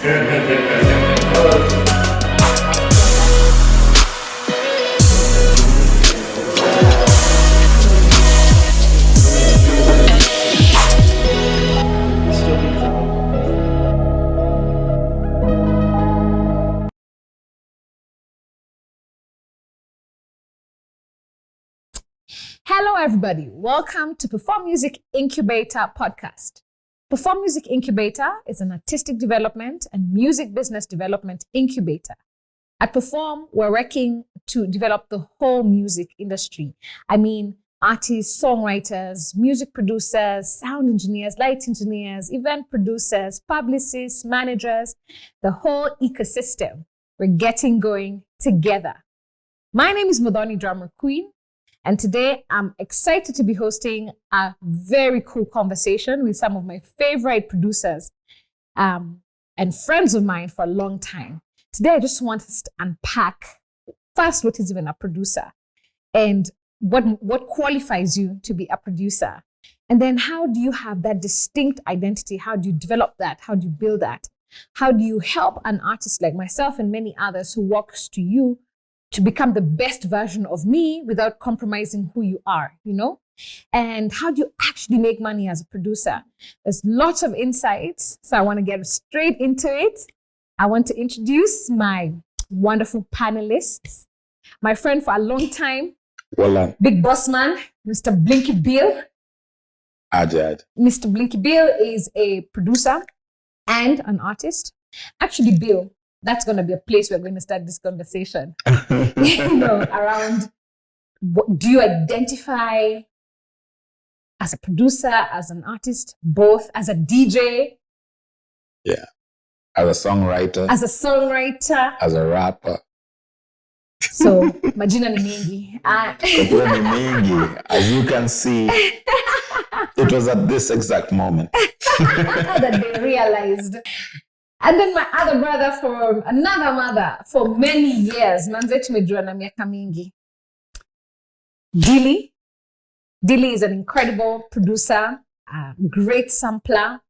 Hello, everybody. Welcome to perFORM Music Incubator Podcast. perFORM Music Incubator is an artistic development and music business development incubator. At perFORM, we're working to develop the whole music industry. I mean, artists, songwriters, music producers, sound engineers, light engineers, event producers, publicists, managers, the whole ecosystem. We're getting going together. My name is Muthoni Drummer Queen. And today, I'm excited to be hosting a very cool conversation with some of my favorite producers and friends of mine for a long time. Today, I just want us to unpack first what is even a producer and what qualifies you to be a producer. And then how do you have that distinct identity? How do you develop that? How do you build that? How do you help an artist like myself and many others who walks to you to become the best version of me without compromising who you are, you know? And how do you actually make money as a producer? There's lots of insights, so I want to get straight into it. I want to introduce my wonderful panelists. My friend for a long time, big boss man, Mr. Blinky Bill. Ajad. Mr. Blinky Bill is a producer and an artist. Actually, Bill, that's going to be a place we're going to start this conversation. Around what do you identify as a producer, as an artist, both as a DJ? Yeah. As a songwriter. As a rapper. So, majina ni mingi. Ni mingi. As you can see, it was at this exact moment that they realized. And then my other brother from another mother for many years, manze tumejua na miaka mingi. Dillie. Dillie is an incredible producer, great sampler,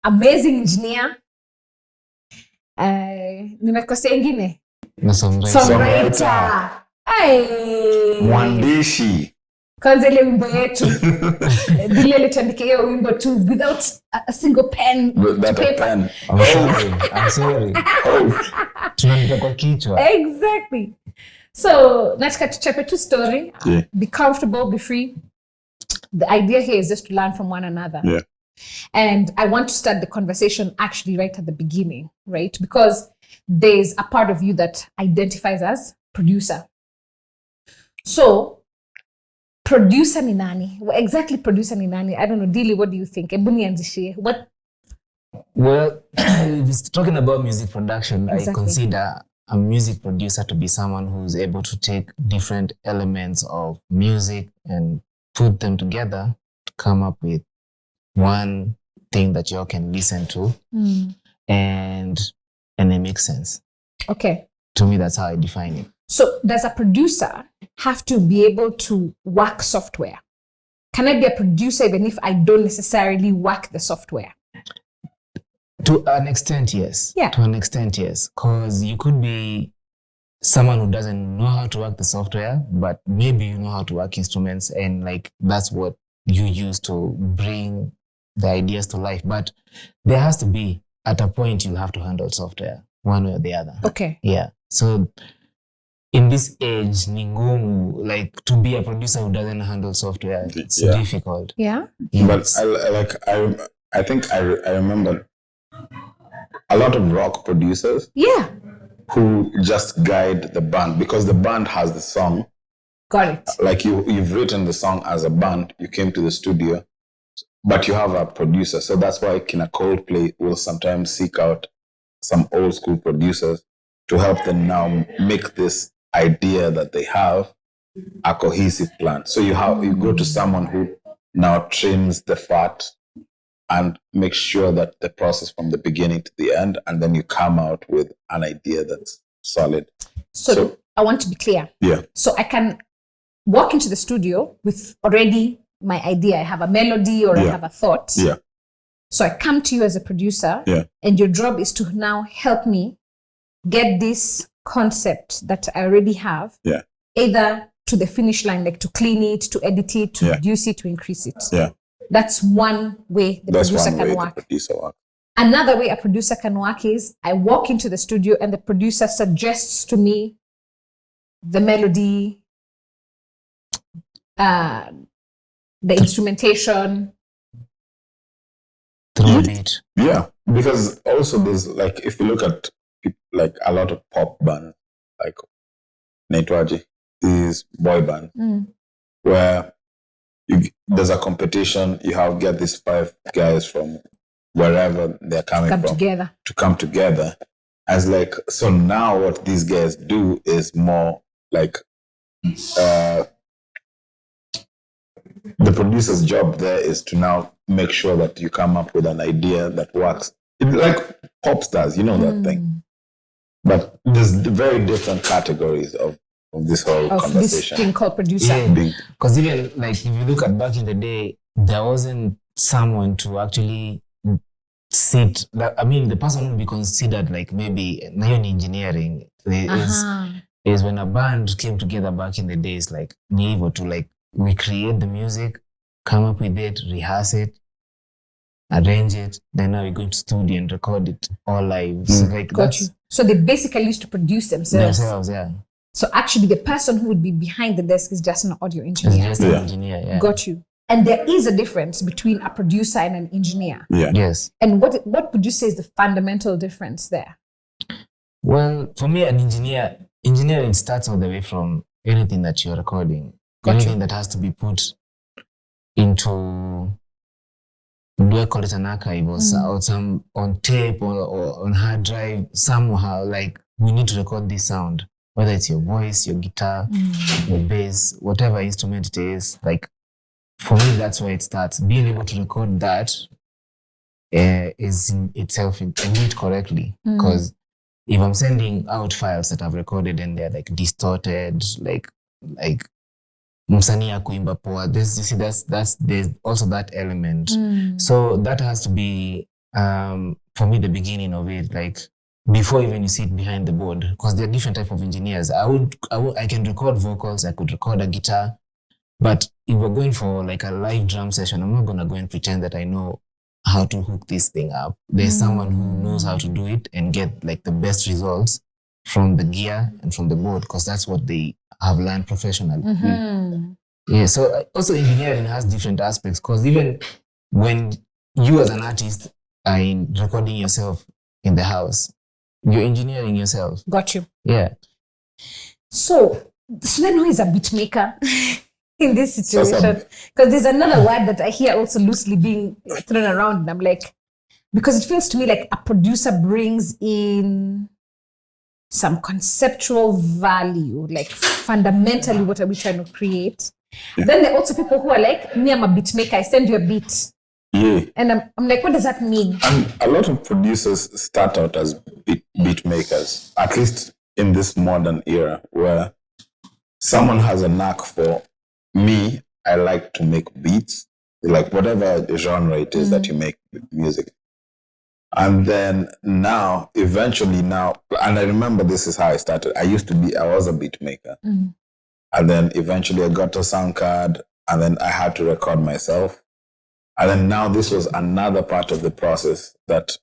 amazing engineer. Nimekosea ingine? Songwriter. Mwandishi. Kwanza ile wimbo yetu. Dillie alituandikia hiyo wimbo tu without a single pen. Without a pen. I'm sorry. Tunaandika kwa kichwa. Exactly. So, nataka tuchape tu story. Yeah. Be comfortable, be free. The idea here is just to learn from one another. Yeah. And I want to start the conversation actually right at the beginning, right? Because there's a part of you that identifies as producer. So, producer ni nani? Exactly, producer ni nani? I don't know. Dillie, what do you think? What? Well, if talking about music production, Exactly. I consider a music producer to be someone who's able to take different elements of music and put them together to come up with one thing that you all can listen to and it makes sense. Okay. To me, that's how I define it. So does a producer have to be able to work software? Can I be a producer even if I don't necessarily work the software? To an extent, yes. Yeah. To an extent, yes. Because you could be someone who doesn't know how to work the software, but maybe you know how to work instruments, and like that's what you use to bring the ideas to life. But there has to be, at a point, you'll have to handle software one way or the other. Okay. Yeah. So in this age, ni ngumu, like to be a producer who doesn't handle software, it's difficult. Yeah. Yes. But I think I remember a lot of rock producers who just guide the band because the band has the song. Got it. Like you've written the song as a band, you came to the studio, but you have a producer. So that's why Kina Coldplay will sometimes seek out some old school producers to help them now make this idea that they have a cohesive plan. So you go to someone who now trims the fat and make sure that the process from the beginning to the end, and then you come out with an idea that's solid. So I want to be clear. Yeah. So I can walk into the studio with already my idea. I have a melody or I have a thought. Yeah. So I come to you as a producer, and your job is to now help me get this concept that I already have, either to the finish line, like to clean it, to edit it, to reduce it, to increase it. Yeah. That's one way the producer can work. Another way a producer can work is I walk into the studio and the producer suggests to me the melody, the instrumentation. Yeah, because also there's like, if you look at like a lot of pop bands, like Naitwaji is boy band, where there's a competition. You get these 5 guys from wherever they're coming from to come together. As like, so now what these guys do is more like the producer's job there is to now make sure that you come up with an idea that works. It's like pop stars, that thing. But there's very different categories of this whole conversation. This thing called producer. Because even like if you look at back in the day, there wasn't someone to actually sit. The person would be considered like maybe engineering is when a band came together back in the days. Like ni hivyo to like we create the music, come up with it, rehearse it, arrange it, then now we go to studio and record it all live. So like So they basically used to produce themselves. Yeah. So actually the person who would be behind the desk is just an audio engineer. Just an engineer, yeah. Got you. And there is a difference between a producer and an engineer. Yeah. Yes. And what would you say is the fundamental difference there? Well, for me, engineering starts all the way from anything that you're recording. Anything that has to be put into, do I call it an archive or some on tape or on hard drive somehow, like we need to record this sound, whether it's your voice, your guitar, your bass, whatever instrument it is. Like for me, that's where it starts. Being able to record that is in itself and do it correctly. Because if I'm sending out files that I've recorded and they're like distorted, like msanii akuimba poa, there's also that element. So that has to be for me the beginning of it, like before even you sit behind the board, because there are different type of engineers. I can record vocals, I could record a guitar, but if we're going for like a live drum session, I'm not gonna go and pretend that I know how to hook this thing up. There's someone who knows how to do it and get like the best results from the gear and from the board, because that's what they have learned professionally. Yeah, so also engineering has different aspects, because even when you as an artist are recording yourself in the house, you're engineering yourself. Got you. Yeah. So then who is a beat maker in this situation? Because there's another word that I hear also loosely being thrown around, and I'm like, because it feels to me like a producer brings in some conceptual value, like fundamentally what are we trying to create. Then there are also people who are like, me, I'm a beat maker, I send you a beat. Yeah. And I'm like, what does that mean? And a lot of producers start out as beat makers, at least in this modern era, where someone has a knack for me. I like to make beats, like whatever genre it is that you make music. And then eventually, and I remember this is how I started. I was a beat maker. And then eventually I got a sound card, and then I had to record myself. And then now this was another part of the process that,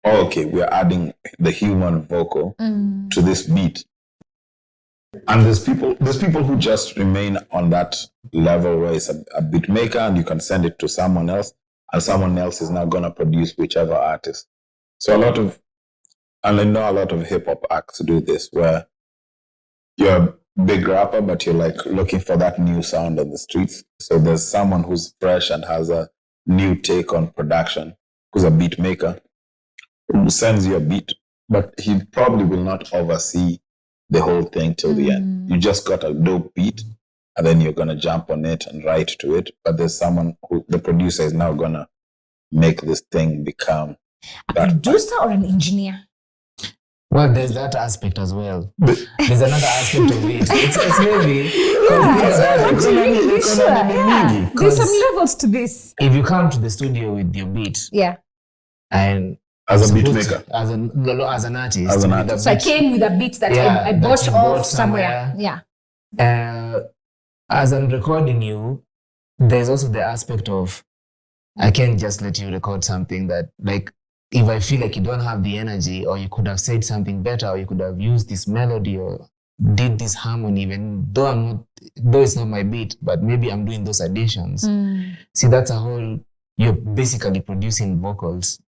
we're adding the human vocal to this beat. And there's people who just remain on that level where it's a beat maker and you can send it to someone else, and someone else is now going to produce whichever artist. So I know a lot of hip hop acts do this, where you're a big rapper, but you're like looking for that new sound on the streets. So there's someone who's fresh and has a new take on production, who's a beat maker, who sends you a beat, but he probably will not oversee the whole thing till the end. You just got a dope beat, and then you're going to jump on it and write to it. But there's someone who, the producer, is now going to make this thing become a producer or an engineer? Well, there's that aspect as well. There's another aspect of it. It's maybe There's some levels to this. if you come to the studio with your beat, and as a beat maker, as an artist, As an artist. So I came with a beat that I that bought you off bought somewhere. Yeah. As I'm recording you, there's also the aspect of I can't just let you record something that, like, if I feel like you don't have the energy, or you could have said something better, or you could have used this melody or did this harmony, even though it's not my beat, but maybe I'm doing those additions. See, that's a whole, you're basically producing vocals.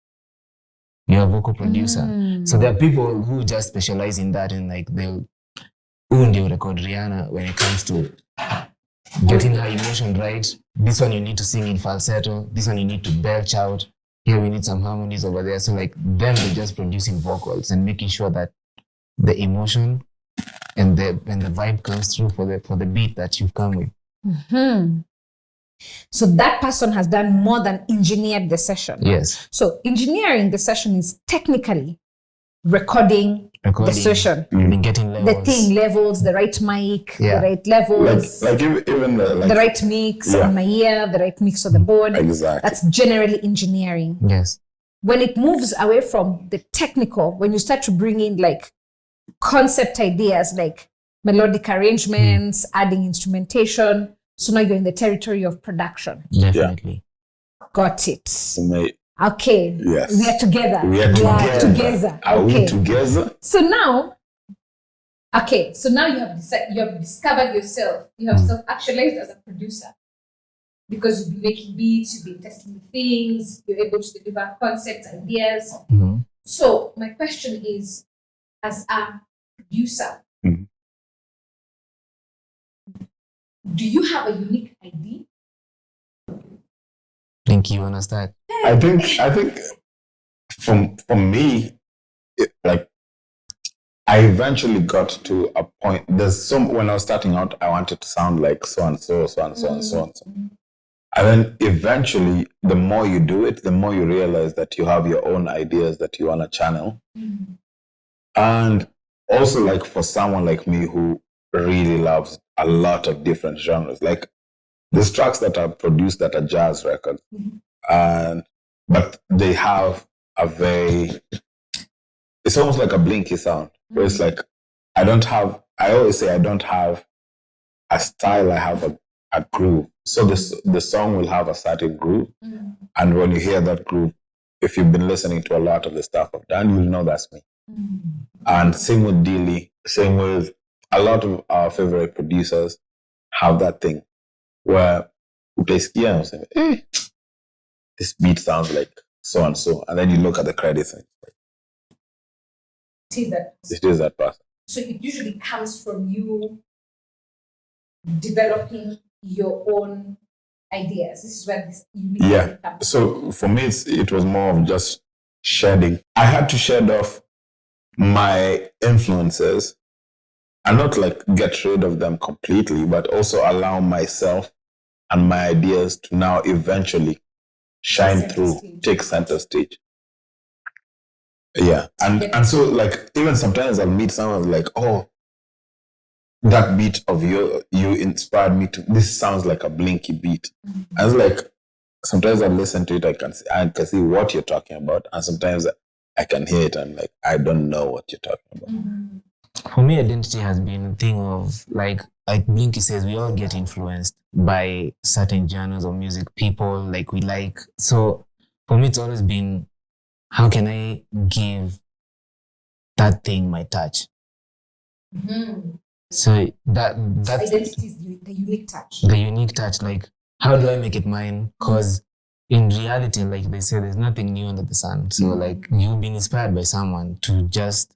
You're a vocal producer. So there are people who just specialize in that, and like they'll record Rihanna when it comes to getting her emotion right. This one you need to sing in falsetto. This one you need to belch out. Here we need some harmonies over there. So like them, they're just producing vocals and making sure that the emotion and the vibe comes through for the beat that you've come with. So that person has done more than engineered the session. Yes. So engineering the session is technically recording the session. And getting levels. The thing, levels, the right mic, the right levels. like even the right mix on my ear, the right mix on the board. Exactly. That's generally engineering. Yes. When it moves away from the technical, when you start to bring in like concept ideas, like melodic arrangements, adding instrumentation, so now you're in the territory of production. Definitely. Got it. Okay. Yes. We are together. Are we together? So now you have discovered yourself. You have self-actualized as a producer. Because you've been making beats, you've been testing things, you're able to deliver concepts, ideas. So my question is, as a producer, do you have a unique ID? Blinky, you wanna start? I think for me, like I eventually got to a point. When I was starting out, I wanted to sound like so and so, so and so and so and so. And then eventually, the more you do it, the more you realize that you have your own ideas that you want to channel. And also, like for someone like me who really loves a lot of different genres, like there's tracks that are produced that are jazz records, but they have it's almost like a Blinky sound, where it's like, I always say I don't have a style, I have a groove. So the song will have a certain groove. And when you hear that groove, if you've been listening to a lot of the stuff I've done, you'll know that's me. And same with Dillie, same with a lot of our favorite producers have that thing where utaisikia and say, this beat sounds like so and so. And then you look at the credits and it is that person. So it usually comes from you developing your own ideas. This is where this unique comes. So for me, it was more of just shedding. I had to shed off my influences and not like get rid of them completely, but also allow myself and my ideas to now eventually shine through, take center stage. Yeah. And so like even sometimes I'll meet someone like, oh, that beat of you inspired me to, this sounds like a Blinky beat. I was like, sometimes I listen to it, I can see what you're talking about. And sometimes I can hear it and like, I don't know what you're talking about. For me, identity has been a thing of like Blinky says, we all get influenced by certain genres of music, people like we like. So for me, it's always been, how can I give that thing my touch? So that's identity is the unique touch. The unique touch, like how do I make it mine? Because in reality, like they say, there's nothing new under the sun. So like you've been inspired by someone to just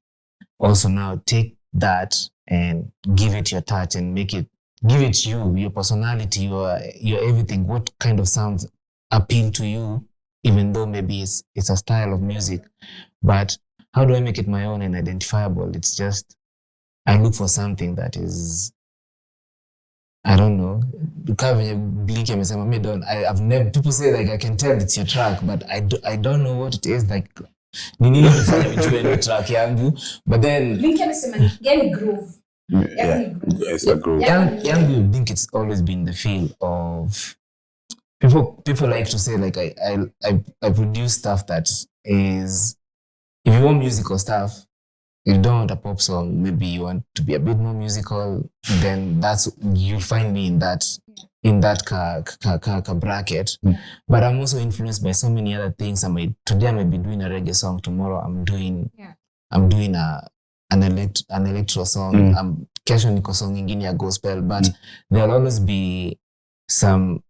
also now take that and give it your touch and give it your personality, your everything. What kind of sounds appeal to you, even though maybe it's a style of music, but how do I make it my own and identifiable? It's just, I look for something that is, I don't know. Blinky amesema, I've never, people say like I can tell it's your track, but I don't know what it is. Like Nini nilifanya ujue ni track yangu. But then Blinky amesema ni yani groove. Yeah, it's a groove. yangu, I think it's always been the feel of people like to say like I produce stuff that is, if you want musical stuff, you don't want a pop song, maybe you want to be a bit more musical, then you'll find me in that bracket. But I'm also influenced by so many other things. Today I might be doing a reggae song, tomorrow I'm doing an electro song, kesho niko song ingine ya gospel, but there'll always be something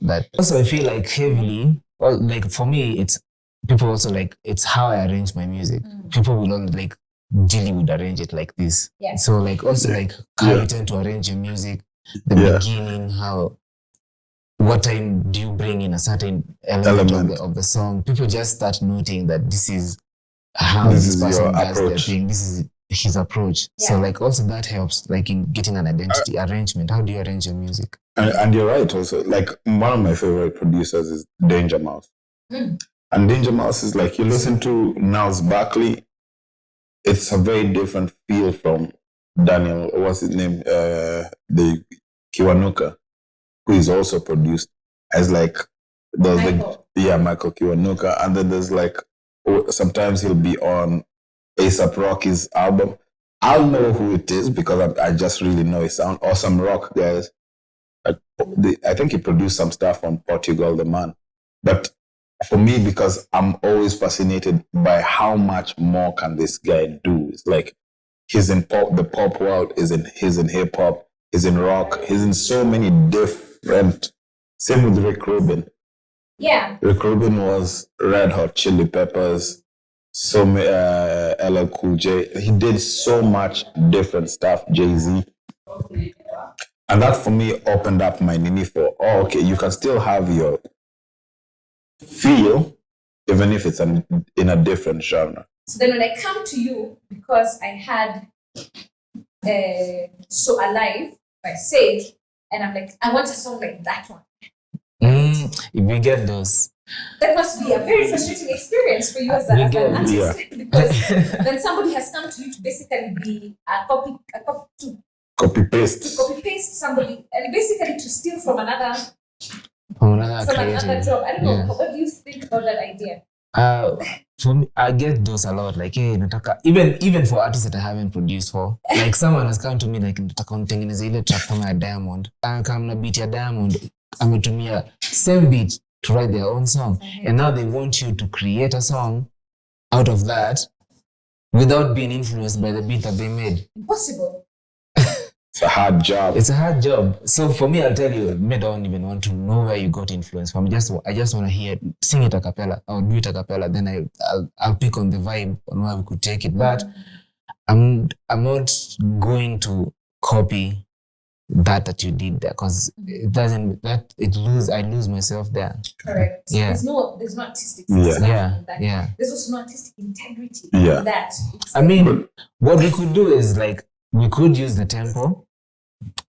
that also I feel like heavily, well, like for me, it's people also like, it's how I arrange my music. People will all like, Dillie would arrange it like this. Yeah. So like also like how you tend to arrange your music, the beginning, what time do you bring in a certain element of the song? People just start noting that this is how this person does their thing. This is his approach. Yeah. So like also that helps like in getting an identity arrangement. How do you arrange your music? And you're right also. Like one of my favorite producers is Danger Mouse. And Danger Mouse is like, you listen to Niles Barkley, it's a very different feel from Daniel, what's his name? The Kiwanuka, who is also produced as like, Michael Kiwanuka. And then there's like, sometimes he'll be on A$AP Rocky's album. I'll know who it is because I just really know his sound. Or some rock guys. I think he produced some stuff from Portugal, the man. But for me, because I'm always fascinated by how much more can this guy do. It's like he's in pop, the pop world, he's in hip hop, he's in rock, he's in so many different. Same with Rick Rubin. Yeah. Rick Rubin was Red Hot Chili Peppers, LL Cool J. He did so much different stuff, Jay-Z. And that for me opened up my nini for, you can still have your feel, even if it's in a different genre. So then when I come to you, because I had So Alive by Sage, and I'm like, I want a song like that one. If we get those. That must be a very frustrating experience for you as an artist, because then somebody has come to you to basically be a copy paste somebody, and basically to steal from another job. I don't know. What do you think about that idea? For me, I get those a lot. Like, hey, nataka, even for artists that I haven't produced for, like someone has come to me like, nataka unitengeneze ile track kama ya Diamond. Kama na beat ya Diamond, ametumia same beat to write their own song, and now they want you to create a song out of that without being influenced by the beat that they made. Impossible. It's a hard job. It's a hard job. So for me, I'll tell you, I don't even want to know where you got influence from. I just want to hear it, sing it a cappella, or do it a cappella. Then I'll pick on the vibe on where we could take it. But I'm not going to copy that you did there, because it doesn't. I lose myself there. Correct. Yeah. There's no artistic. Yeah. There's also no artistic integrity. Yeah. In that. I mean, what we could do is like, we could use the tempo.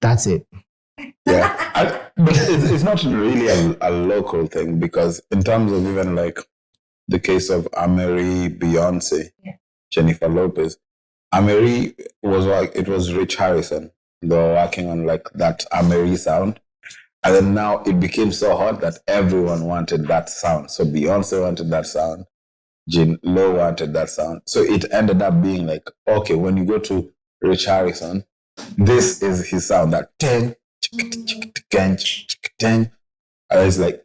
That's it. Yeah. But it's not really a local thing, because in terms of even like the case of Amery, Beyonce, Jennifer Lopez, Amery was like, it was Rich Harrison. They were working on like that Amery sound. And then now it became so hot that everyone wanted that sound. So Beyonce wanted that sound. Lo wanted that sound. So it ended up being like, okay, when you go to Rich Harrison, this is his sound, that ten. It's like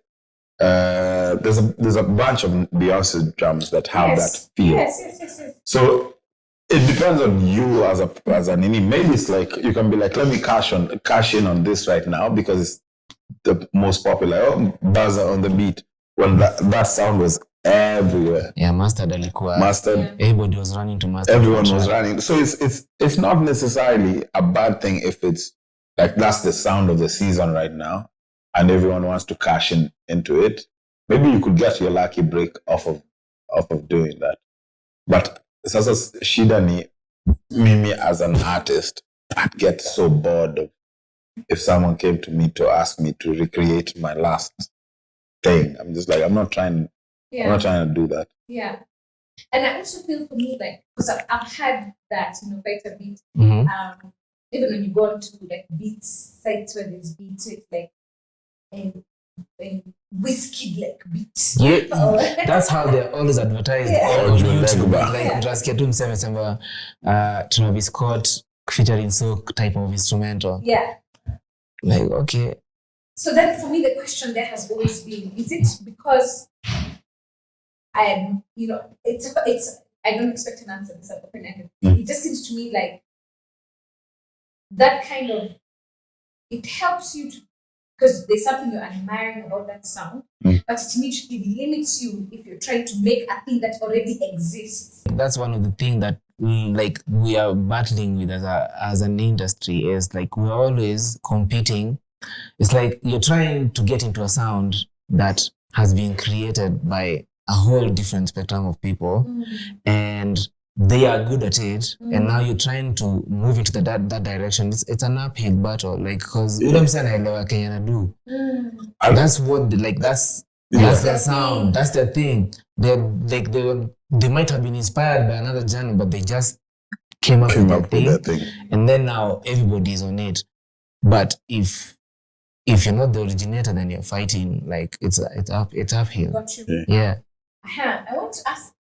there's a bunch of Beyonce drums that have that feel. Yes. So it depends on you as an indie. Maybe it's like you can be like, let me cash in on this right now because it's the most popular. Buzzer on the beat. When that sound was everywhere. Yeah, Mustard. Everybody was running to Mustard. Everyone was running. So it's not necessarily a bad thing if it's like that's the sound of the season right now, and everyone wants to cash into it. Maybe you could get your lucky break off of doing that. But sasa shida ni mimi as an artist, I'd get so bored if someone came to me to ask me to recreate my last thing. I'm just like, I'm not trying to do that. Yeah. And I also feel for me, like, because I've had that, quite a bit. Mhm. Even when you go on to like beats sites where there's beats, it's like a whiskey like beat. Yeah, that's how they're always advertised Yeah. on Audio YouTube. legba. Like Yeah. utasikia tu mseme sema Travis Scott featuring so type of instrumental. Yeah. Like, okay. So then for me, the question there has always been, is it because I am, it's I don't expect an answer this open-ended. It just seems to me like that kind of, it helps you to, because there's something you're admiring about that sound, but it immediately limits you if you're trying to make a thing that already exists. That's one of the things that we are battling with as an industry, is like we're always competing. It's like you're trying to get into a sound that has been created by a whole different spectrum of people, and they are good at it, and now you're trying to move into that direction. It's an uphill battle, like, because you know what I'm saying, naelewa Kenya na do. That's what that's their sound, that's their thing. They might have been inspired by another genre, but they just came up with that thing, and then now everybody's on it. But if you're not the originator, then you're fighting, like it's uphill. Got you. Yeah. I want to ask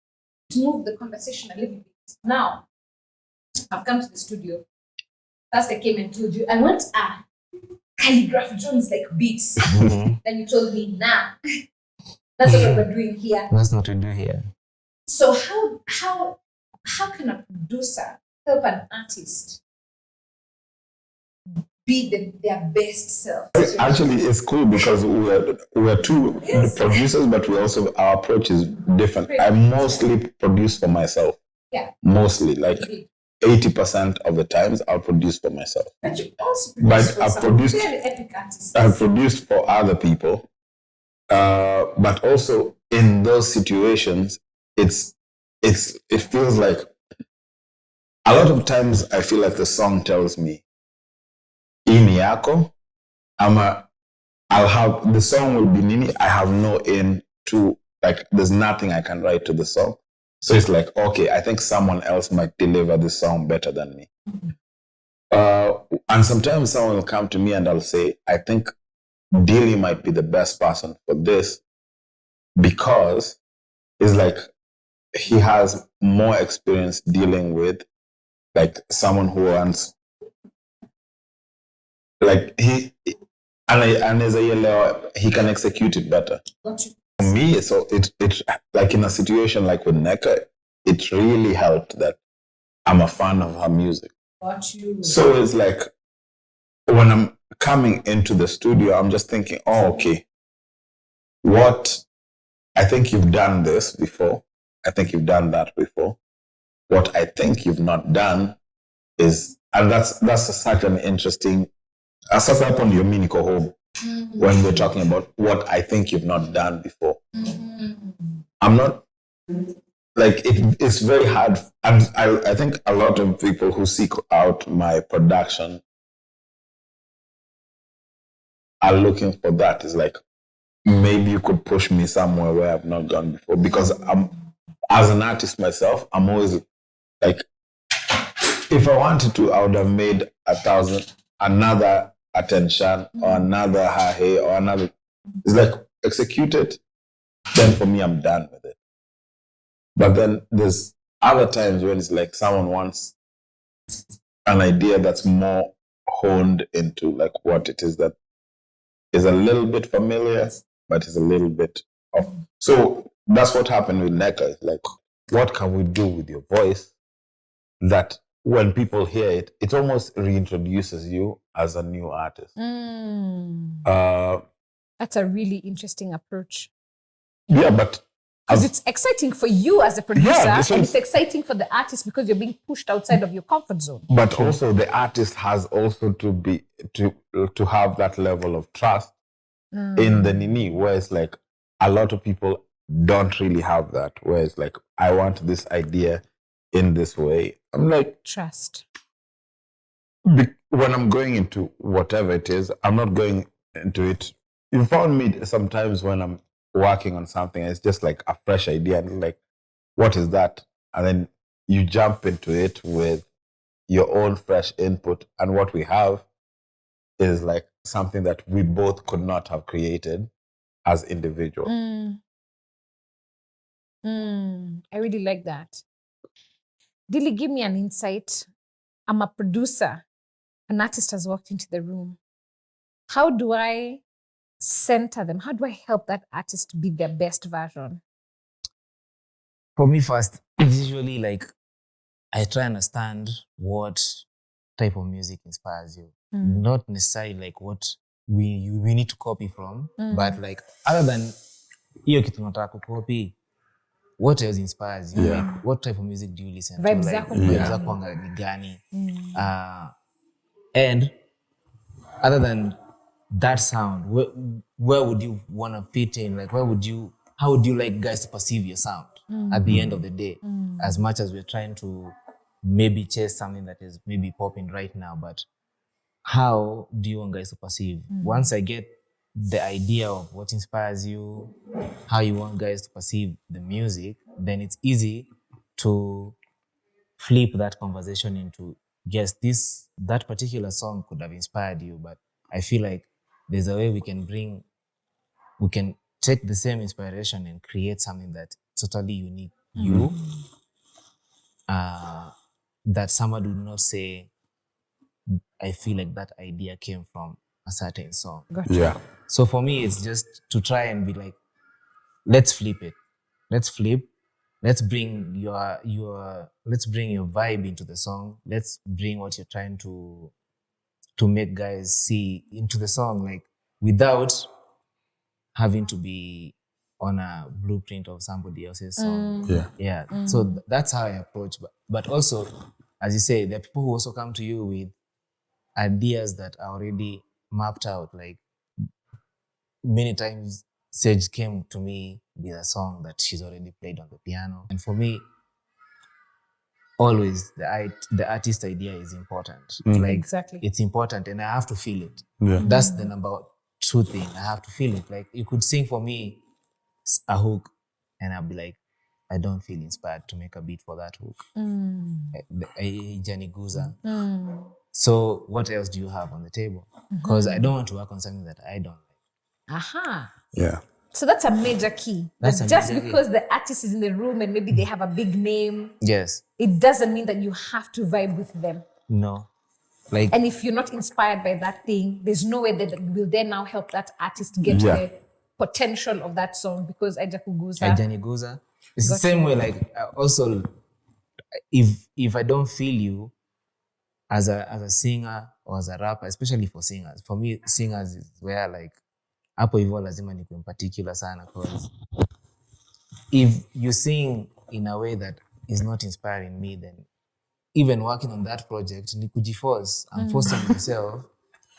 to move the conversation a little bit. Now, I've come to the studio. First, I came and told you I want a Calligraph Jones like beats. Then you told me, nah, that's what we're doing here. That's not what we do here. So how can a producer help an artist be their best self? Actually, it's cool because we're two producers, but our approach is different. I mostly produce for myself. Yeah. Mostly, like 80% of the times, I'll produce for myself. But you also produce for some very epic artists. I've produced for other people, but also in those situations, it feels like a lot of times I feel like the song tells me, "Ini yako," I'll have the song will be nini. I have no in to, like, there's nothing I can write to the song. So it's like, okay, I think someone else might deliver this song better than me. And sometimes someone will come to me and I'll say, I think Dillie might be the best person for this because it's like he has more experience dealing with like someone who wants, like he can execute it better. For me, so it like in a situation like with Neka, it really helped that I'm a fan of her music. So it's like when I'm coming into the studio, I'm just thinking, oh, okay, I think you've done this before. I think you've done that before. What I think you've not done is, and that's such an interesting, sasa hapo ndio mimi niko home when we're talking about what I think you've not done before. I'm not, like, it's very hard. And I think a lot of people who seek out my production are looking for that. It's like, maybe you could push me somewhere where I've not gone before. Because as an artist myself, I'm always like, if I wanted to, I would have made 1,000, another attention or another hahe or another. It's like, execute it, then for me, I'm done with it. But then there's other times when it's like someone wants an idea that's more honed into like what it is that is a little bit familiar, but is a little bit off. So that's what happened with Neka. It's like, what can we do with your voice that when people hear it, it almost reintroduces you as a new artist. That's a really interesting approach. Yeah, but because it's exciting for you as a producer, yeah, and it's exciting for the artist because you're being pushed outside of your comfort zone. But also the artist has also to have that level of trust in the nini, where it's like a lot of people don't really have that, where it's like, I want this idea in this way. I'm like, trust. When I'm going into whatever it is, I'm not going into it. You found me sometimes when I'm working on something, it's just like a fresh idea, and like, what is that? And then you jump into it with your own fresh input. And what we have is like something that we both could not have created as individuals. I really like that. Dillie, give me an insight. I'm a producer. An artist has walked into the room. How do I center them? How do I help that artist be their best version? For me, first, it's usually like I try and understand what type of music inspires you. Not necessarily like what we need to copy from, but like other than hiyo kitu nataka kucopy, what else inspires you? Like, what type of music do you listen to? Vibes Like, zako ni gani? And other than that sound, where would you want to fit in? Like, how would you like guys to perceive your sound at the end of the day? As much as we're trying to maybe chase something that is maybe popping right now, but how do you want guys to perceive? Once I get the idea of what inspires you, how you want guys to perceive the music, then it's easy to flip that conversation into, yes, that particular song could have inspired you, but I feel like there's a way we can take the same inspiration and create something that's totally unique you, that someone would not say, I feel like that idea came from a certain song. Gotcha. Yeah. So for me, it's just to try and be like, let's flip it. Let's bring your vibe into the song. Let's bring what you're trying to make guys see into the song, like without having to be on a blueprint of somebody else's song. Yeah. So that's how I approach. But also, as you say, there are people who also come to you with ideas that are already mapped out. Like many times, Sage came to me with a song that she's already played on the piano. And for me, always the artist idea is important. Like, exactly. It's important and I have to feel it. Yeah. That's the number two thing. I have to feel it. Like you could sing for me a hook and I'll be like, I don't feel inspired to make a beat for that hook. Janiguza. So what else do you have on the table? Because I don't want to work on something that I don't like. Aha. Yeah. So that's a major key. That's That a just major because the artist is in the room and maybe they have a big name, Yes. it doesn't mean that you have to vibe with them. No. Like, And if you're not inspired by that thing, there's no way that will then now help that artist get to the potential of that song, because Ajakuguza. Janiguza. It's the same way. Like also, if I don't feel you as a singer or as a rapper, especially for singers. For me, singers is where like hapo hivyo lazima nikuwe in particular sana, because if you sing in a way that is not inspiring me, then even working on that project, ni kujiforce. I'm forcing myself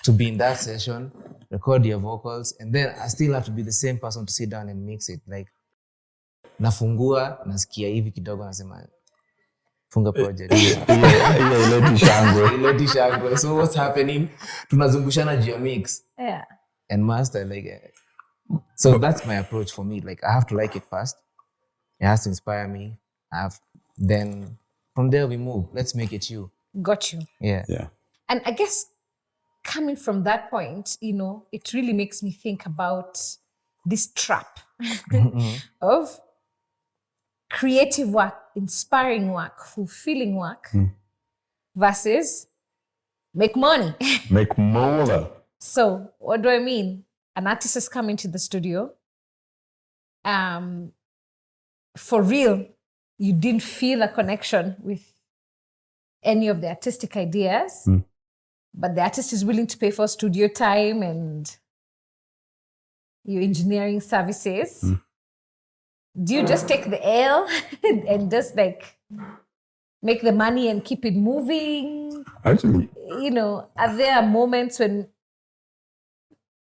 to be in that session, record your vocals, and then I still have to be the same person to sit down and mix it. Like, nafungua, nasikia hivi kidogo, nasema, funga project. Ileti shangwe. So what's happening? Tunazungushana juu ya mix. Yeah. And master, like, so that's my approach for me. Like, I have to like it first. It has to inspire me. Then from there we move. Let's make it you. Got you. Yeah. Yeah. And I guess coming from that point, it really makes me think about this trap of creative work, inspiring work, fulfilling work versus make money. Make more. So what do I mean? An artist has come into the studio. For real, you didn't feel a connection with any of the artistic ideas, but the artist is willing to pay for studio time and your engineering services. Do you just take the L and just like make the money and keep it moving? Actually, Are there moments when,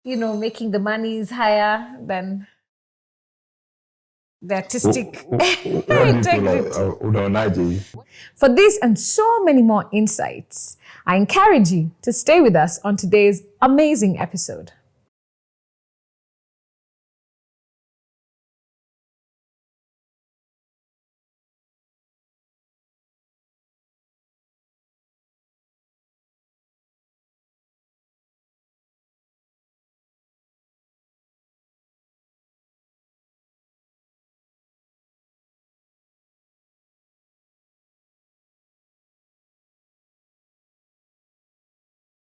making the money is higher than the artistic integrity? For this and so many more insights, I encourage you to stay with us on today's amazing episode.